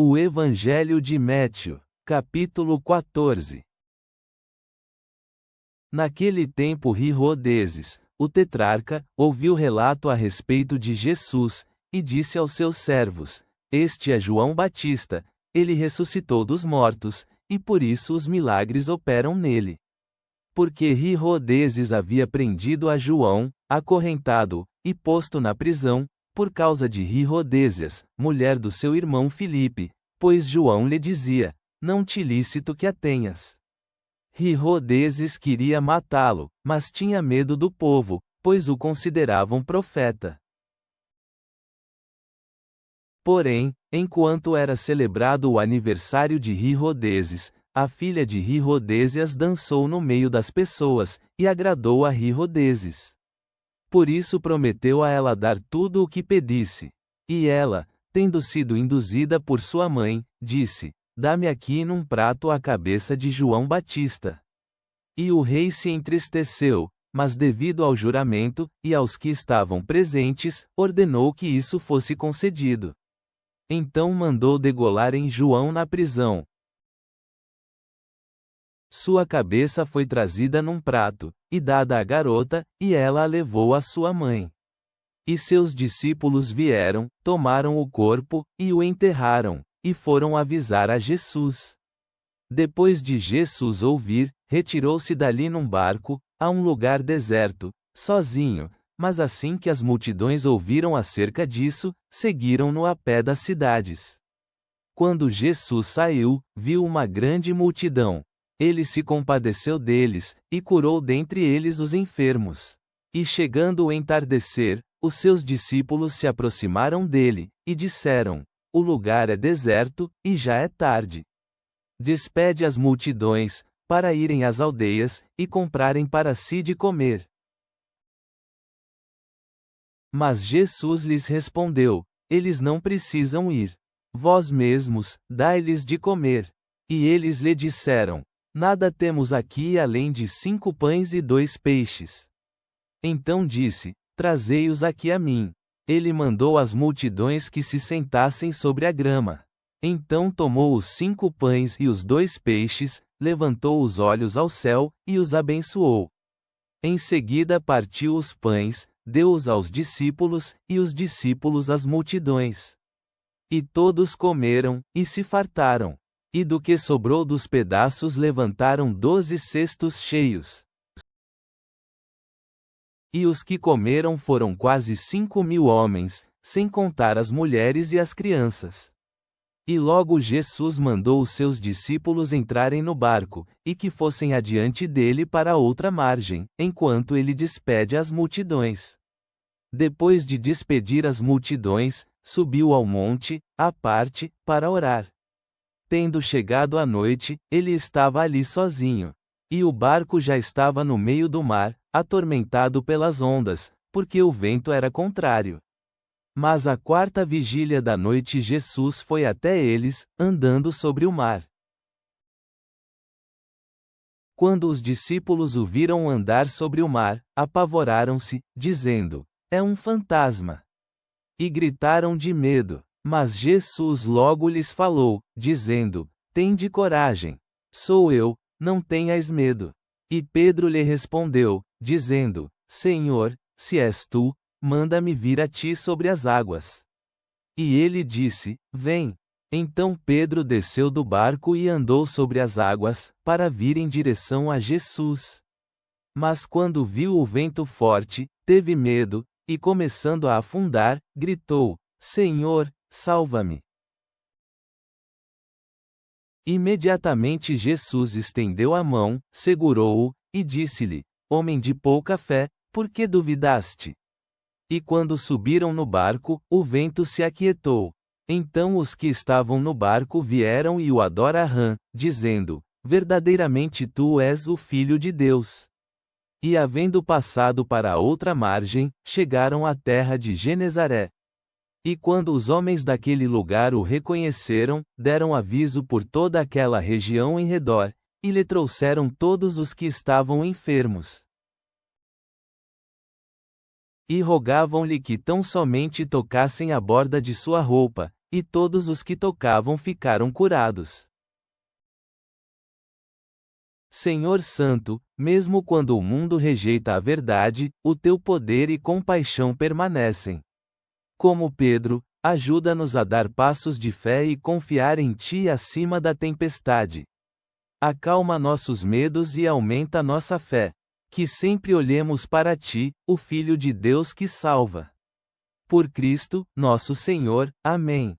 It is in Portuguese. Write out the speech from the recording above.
O Evangelho de Métio, capítulo 14. Naquele tempo Herodes, o tetrarca, ouviu relato a respeito de Jesus, e disse aos seus servos: Este é João Batista, ele ressuscitou dos mortos, e por isso os milagres operam nele. Porque Herodes havia prendido a João, acorrentado, e posto na prisão, por causa de Herodías, mulher do seu irmão Filipe, pois João lhe dizia: Não te lícito que a tenhas. Herodes queria matá-lo, mas tinha medo do povo, pois o consideravam profeta. Porém, enquanto era celebrado o aniversário de Herodes, a filha de Herodías dançou no meio das pessoas, e agradou a Herodes. Por isso prometeu a ela dar tudo o que pedisse. E ela, tendo sido induzida por sua mãe, disse: Dá-me aqui num prato a cabeça de João Batista. E o rei se entristeceu, mas devido ao juramento, e aos que estavam presentes, ordenou que isso fosse concedido. Então mandou degolarem João na prisão. Sua cabeça foi trazida num prato, e dada à garota, e ela a levou à sua mãe. E seus discípulos vieram, tomaram o corpo, e o enterraram, e foram avisar a Jesus. Depois de Jesus ouvir, retirou-se dali num barco, a um lugar deserto, sozinho, mas assim que as multidões ouviram acerca disso, seguiram-no a pé das cidades. Quando Jesus saiu, viu uma grande multidão. Ele se compadeceu deles, e curou dentre eles os enfermos. E chegando o entardecer, os seus discípulos se aproximaram dele, e disseram: O lugar é deserto, e já é tarde. Despede as multidões, para irem às aldeias, e comprarem para si de comer. Mas Jesus lhes respondeu: Eles não precisam ir. Vós mesmos, dai-lhes de comer. E eles lhe disseram: Nada temos aqui além de 5 pães e 2 peixes. Então disse: Trazei-os aqui a mim. Ele mandou às multidões que se sentassem sobre a grama. Então tomou os 5 pães e os 2 peixes, levantou os olhos ao céu, e os abençoou. Em seguida partiu os pães, deu-os aos discípulos, e os discípulos às multidões. E todos comeram, e se fartaram. E do que sobrou dos pedaços levantaram 12 cestos cheios. E os que comeram foram quase 5.000 homens, sem contar as mulheres e as crianças. E logo Jesus mandou os seus discípulos entrarem no barco, e que fossem adiante dele para outra margem, enquanto ele despede as multidões. Depois de despedir as multidões, subiu ao monte, à parte, para orar. Tendo chegado a noite, ele estava ali sozinho. E o barco já estava no meio do mar, atormentado pelas ondas, porque o vento era contrário. Mas à 4ª vigília da noite Jesus foi até eles, andando sobre o mar. Quando os discípulos o viram andar sobre o mar, apavoraram-se, dizendo: É um fantasma. E gritaram de medo. Mas Jesus logo lhes falou, dizendo: Tende coragem. Sou eu, não tenhais medo. E Pedro lhe respondeu, dizendo: Senhor, se és tu, manda-me vir a ti sobre as águas. E ele disse: Vem. Então Pedro desceu do barco e andou sobre as águas, para vir em direção a Jesus. Mas quando viu o vento forte, teve medo, e começando a afundar, gritou: Senhor, salva-me. Imediatamente Jesus estendeu a mão, segurou-o, e disse-lhe: Homem de pouca fé, por que duvidaste? E quando subiram no barco, o vento se aquietou. Então os que estavam no barco vieram e o adoraram, dizendo: Verdadeiramente tu és o Filho de Deus. E havendo passado para a outra margem, chegaram à terra de Genezaré. E quando os homens daquele lugar o reconheceram, deram aviso por toda aquela região em redor, e lhe trouxeram todos os que estavam enfermos. E rogavam-lhe que tão somente tocassem a borda de sua roupa, e todos os que tocavam ficaram curados. Senhor Santo, mesmo quando o mundo rejeita a verdade, o teu poder e compaixão permanecem. Como Pedro, ajuda-nos a dar passos de fé e confiar em Ti acima da tempestade. Acalma nossos medos e aumenta nossa fé. Que sempre olhemos para Ti, o Filho de Deus que salva. Por Cristo, nosso Senhor. Amém.